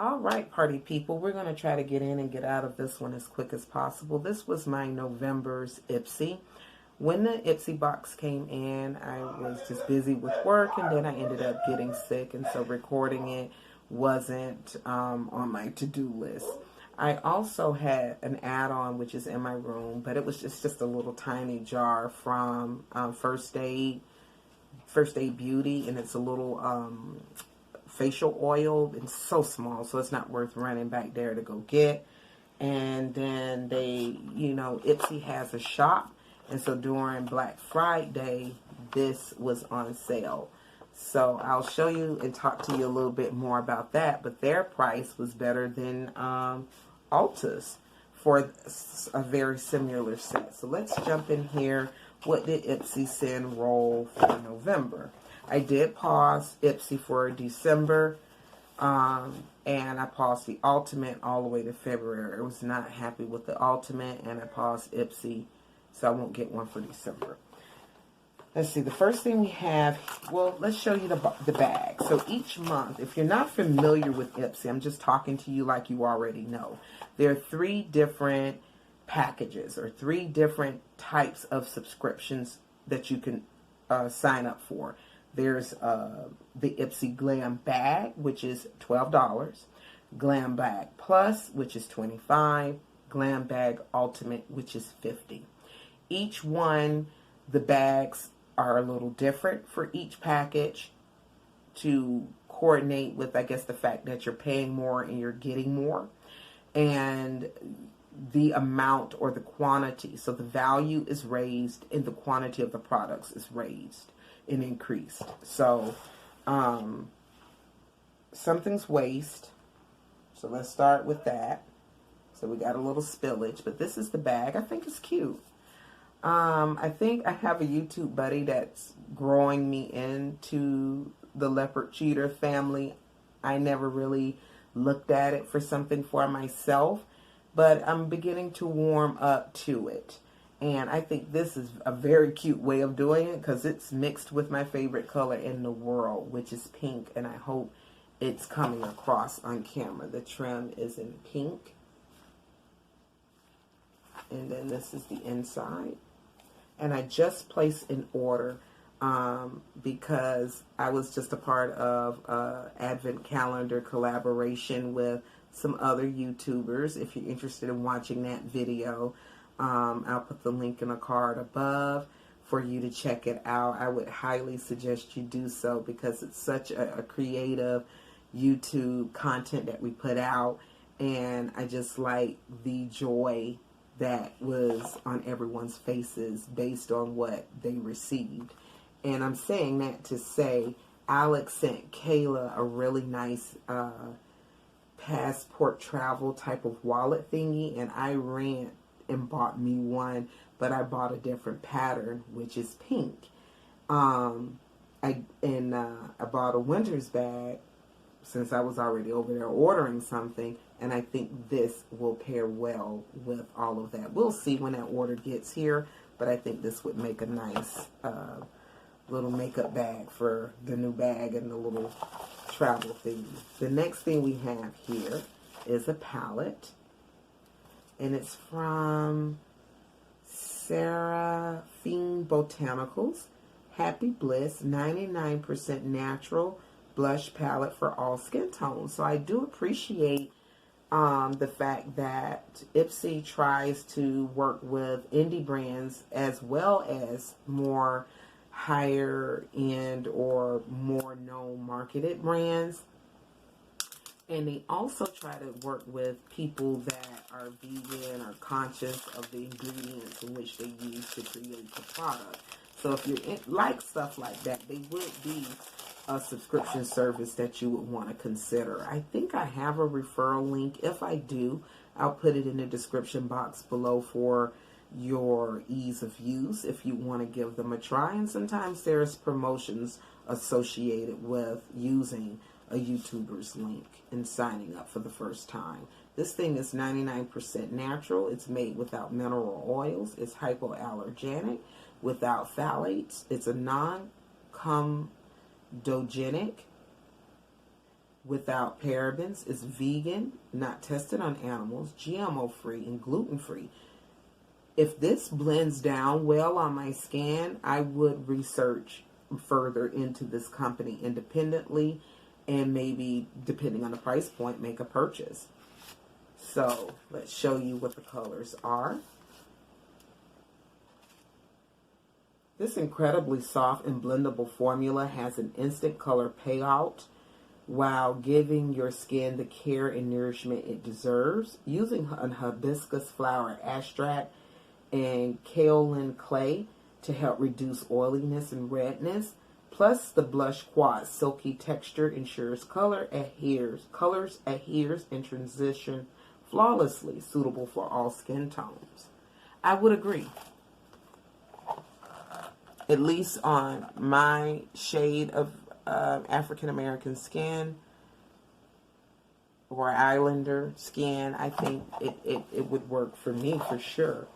All right, party people, we're going to try to get in and get out of this one as quick as possible. This was my November's Ipsy. When the Ipsy box came in, I was just busy with work, and then I ended up getting sick, and so recording it wasn't on my to-do list. I also had an add-on, which is in my room, but it was just a little tiny jar from First Aid Beauty, and it's a little facial oil. It's so small, so it's not worth running back there to go get. And then Ipsy has a shop, and so during Black Friday, this was on sale. So I'll show you and talk to you a little bit more about that, but their price was better than Ulta's for a very similar set. So let's jump in here. What did Ipsy send roll for November? I did pause Ipsy for December, and I paused the Ultimate all the way to February. I was not happy with the Ultimate, and I paused Ipsy, so I won't get one for December. Let's see, the first thing we have, well, let's show you the bag. So each month, if you're not familiar with Ipsy, I'm just talking to you like you already know. There are 3 different packages or 3 different types of subscriptions that you can sign up for. There's the Ipsy Glam bag, which is $12. Glam bag plus, which is $25. Glam bag ultimate, which is $50. Each one, the bags are a little different for each package to coordinate with, I guess, the fact that you're paying more and you're getting more. And the amount or the quantity. So the value is raised and the quantity of the products is raised and increased. So something's waste. So let's start with that. So we got a little spillage, but this is the bag. I think it's cute. I think I have a YouTube buddy that's growing me into the leopard cheater family. I never really looked at it for something for myself, but I'm beginning to warm up to it. And I think this is a very cute way of doing it because it's mixed with my favorite color in the world, which is pink. And I hope it's coming across on camera. The trim is in pink. And then this is the inside. And I just placed an order because I was just a part of Advent Calendar collaboration with some other YouTubers. If you're interested in watching that video, I'll put the link in a card above for you to check it out. I would highly suggest you do so because it's such a creative YouTube content that we put out, and I just like the joy that was on everyone's faces based on what they received. And I'm saying that to say Alex sent Kayla a really nice passport travel type of wallet thingy, and I ran and bought me one, but I bought a different pattern, which is pink. I bought a winter's bag since I was already over there ordering something, and I think this will pair well with all of that. We'll see when that order gets here, but I think this would make a nice little makeup bag for the new bag and the little travel thing. The next thing we have here is a palette, and it's from Seraphine Botanicals. Happy Bliss 99% natural blush palette for all skin tones. So I do appreciate the fact that Ipsy tries to work with indie brands as well as more higher end or more known marketed brands. And they also try to work with people that are vegan or conscious of the ingredients in which they use to create the product. So if you like stuff like that, they would be a subscription service that you would want to consider. I think I have a referral link. If I do, I'll put it in the description box below for your ease of use if you want to give them a try. And sometimes there's promotions associated with using a YouTuber's link and signing up for the first time. This thing is 99% natural. It's made without mineral oils. It's hypoallergenic, without phthalates. It's a non-comedogenic. without parabens. It's vegan, not tested on animals, GMO free, and gluten free. If this blends down well on my skin, I would research further into this company independently and maybe, depending on the price point, make a purchase. So let's show you what the colors are. This incredibly soft and blendable formula has an instant color payout while giving your skin the care and nourishment it deserves. Using a hibiscus flower extract and kaolin clay to help reduce oiliness and redness, plus the blush quad silky texture ensures colors adheres and transition flawlessly, suitable for all skin tones. I would agree. At least on my shade of African American skin or Islander skin, I think it would work for me for sure.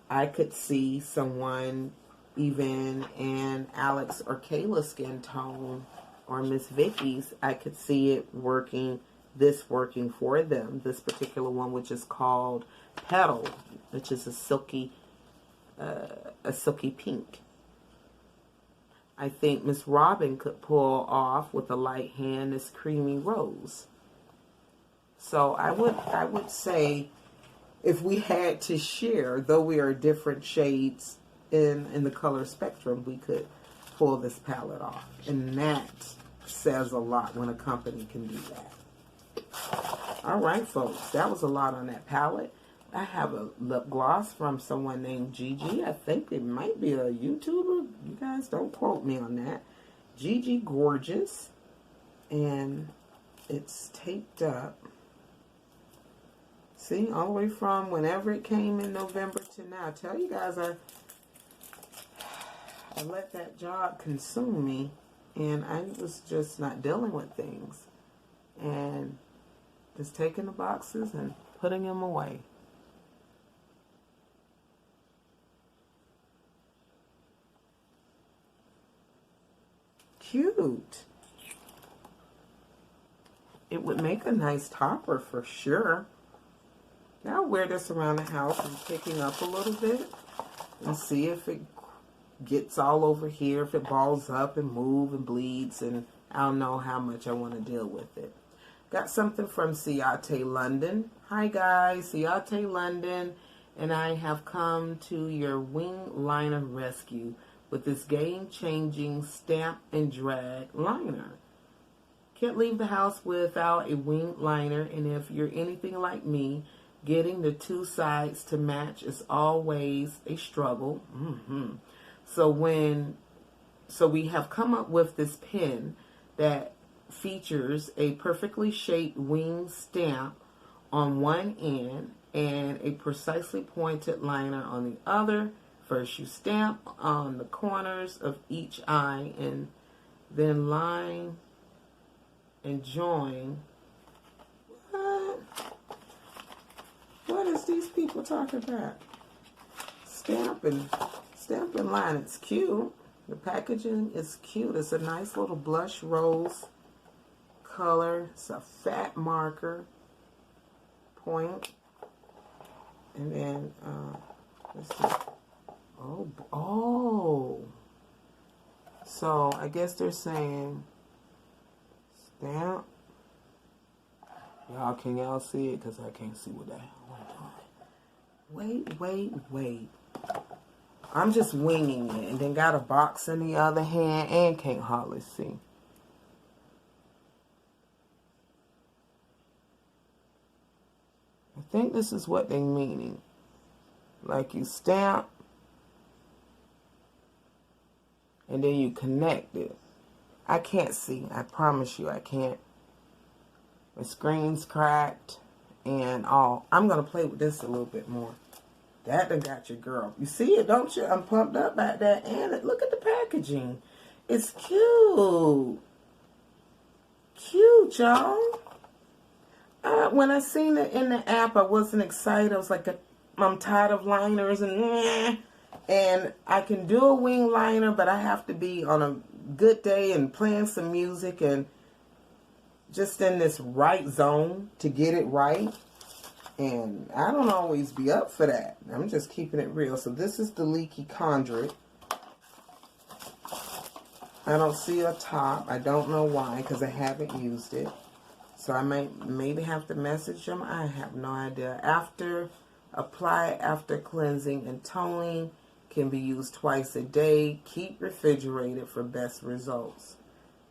I could see someone even in Alex or Kayla's skin tone or Miss Vicky's, I could see it working, this working for them. This particular one, which is called Petal, which is a silky pink. I think Miss Robin could pull off with a light hand this creamy rose. So I would say, if we had to share, though we are different shades in the color spectrum, we could pull this palette off. And that says a lot when a company can do that. All right, folks, that was a lot on that palette. I have a lip gloss from someone named Gigi. I think it might be a YouTuber. You guys don't quote me on that. Gigi Gorgeous. And it's taped up. See, all the way from whenever it came in November to now. I tell you guys, I let that job consume me. And I was just not dealing with things. And just taking the boxes and putting them away. Cute. It would make a nice topper for sure. Now I'll wear this around the house and picking up a little bit and see if it gets all over here, if it balls up and move and bleeds, and I don't know how much I want to deal with it. Got something from Ciate London. Hi guys, Ciate London, and I have come to your wing liner rescue with this game-changing stamp and drag liner. Can't leave the house without a wing liner, and if you're anything like me, getting the two sides to match is always a struggle. So we have come up with this pen that features a perfectly shaped wing stamp on one end and a precisely pointed liner on the other. First you stamp on the corners of each eye and then line and join. What is these people talking about? Stamp and line. It's cute. The packaging is cute. It's a nice little blush rose color. It's a fat marker point. And then, let's see. Oh. So, I guess they're saying stamp. Can y'all see it? Because I can't see what the hell I'm doing. Wait. I'm just winging it. And then got a box in the other hand and can't hardly see. I think this is what they're meaning. Like you stamp. And then you connect it. I can't see. I promise you I can't. My screen's cracked and all. I'm going to play with this a little bit more. That done got your girl. You see it, don't you? I'm pumped up about that. And look at the packaging. It's cute. Cute, y'all. When I seen it in the app, I wasn't excited. I was like, I'm tired of liners and I can do a wing liner, but I have to be on a good day and playing some music. And just in this right zone to get it right. And I don't always be up for that. I'm just keeping it real. So this is the leaky conduit. I don't see a top. I don't know why, because I haven't used it. So I might maybe have to message them. I have no idea. Apply after cleansing and toning. Can be used twice a day. Keep refrigerated for best results.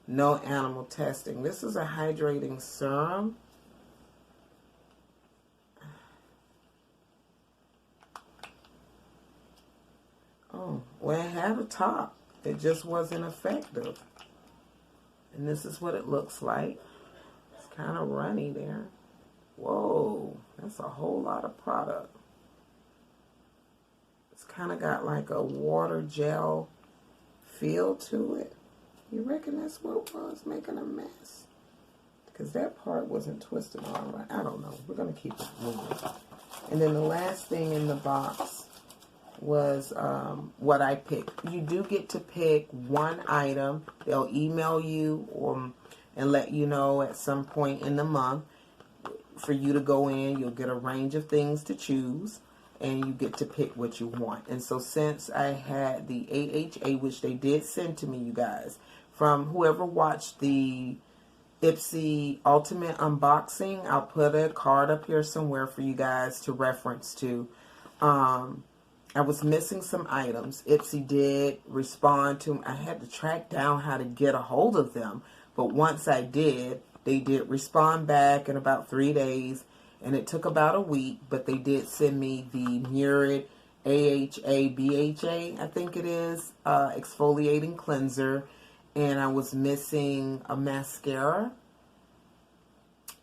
No animal testing. This is a hydrating serum. Oh, well, it had a top. It just wasn't effective. And this is what it looks like. It's kind of runny there. Whoa, that's a whole lot of product. It's kind of got like a water gel feel to it. You reckon that's what was making a mess? Because that part wasn't twisted all right. I don't know. We're going to keep it moving. And then the last thing in the box was what I picked. You do get to pick one item. They'll email you and let you know at some point in the month for you to go in. You'll get a range of things to choose, and you get to pick what you want. And so since I had the AHA, which they did send to me, you guys, from whoever watched the Ipsy Ultimate unboxing, I'll put a card up here somewhere for you guys to reference to. I was missing some items. Ipsy did respond to them. I had to track down how to get a hold of them. But once I did, they did respond back in about 3 days. And it took about a week. But they did send me the Murid AHA, BHA, I think it is, exfoliating cleanser. And I was missing a mascara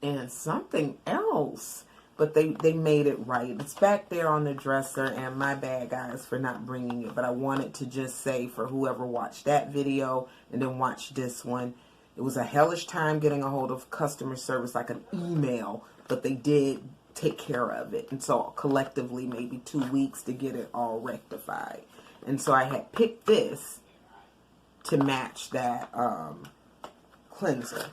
and something else. But they made it right. It's back there on the dresser, and my bad, guys, for not bringing it. But I wanted to just say, for whoever watched that video and then watched this one, it was a hellish time getting a hold of customer service, like an email, but they did take care of it. And so collectively, maybe 2 weeks to get it all rectified. And so I had picked this to match that cleanser.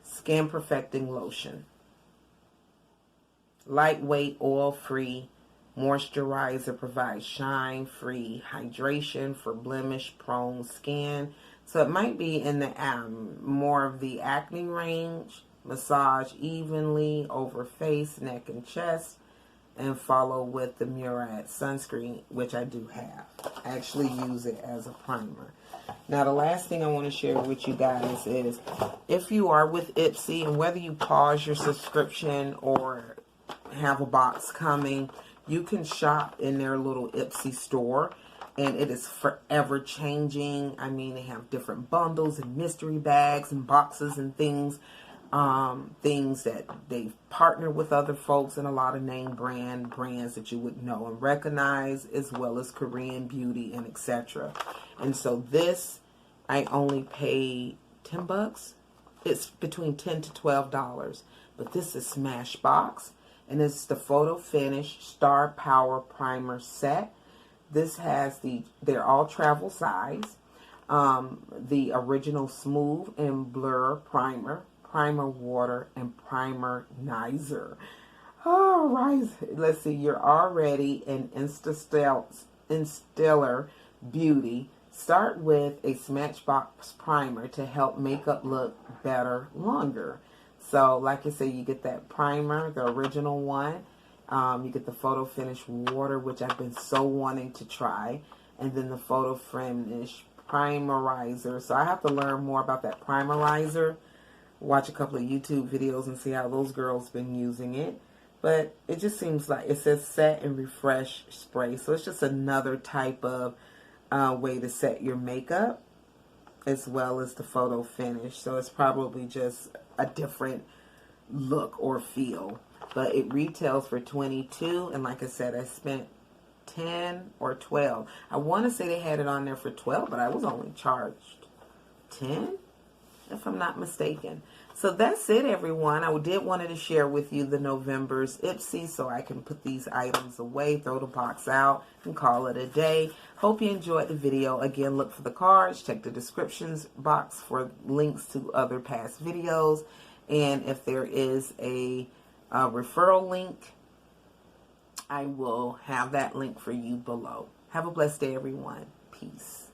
Skin Perfecting Lotion. Lightweight, oil-free moisturizer, provides shine-free hydration for blemish-prone skin. So it might be in the more of the acne range. Massage evenly over face, neck, and chest. And follow with the Murad sunscreen, which I do have. I actually use it as a primer. Now, the last thing I want to share with you guys is, if you are with Ipsy, and whether you pause your subscription or have a box coming, you can shop in their little Ipsy store, and it is forever changing. I mean, they have different bundles and mystery bags and boxes and things. Things that they've partnered with other folks and a lot of name brands that you would know and recognize, as well as Korean beauty and etc. And so this, I only paid $10. It's between $10 to $12, but this is Smashbox, and it's the Photo Finish Star Power Primer Set. This has they're all travel size. The original Smooth and Blur Primer Water, and Primerizer. All right, let's see. You're already an Instellar Beauty. Start with a Smashbox primer to help makeup look better longer. So, like I say, you get that primer, the original one. You get the Photo Finish Water, which I've been so wanting to try, and then the Photo Finish Primerizer. So I have to learn more about that primerizer. Watch a couple of YouTube videos and see how those girls been using it. But it just seems like it says set and refresh spray. So it's just another type of way to set your makeup, as well as the photo finish. So it's probably just a different look or feel. But it retails for $22, and like I said, I spent $10 or $12. I want to say they had it on there for $12, but I was only charged $10. if I'm not mistaken. So that's it, everyone. I did wanted to share with you the November's Ipsy so I can put these items away, throw the box out, and call it a day. Hope you enjoyed the video. Again, look for the cards. Check the descriptions box for links to other past videos. And if there is a referral link, I will have that link for you below. Have a blessed day, everyone. Peace.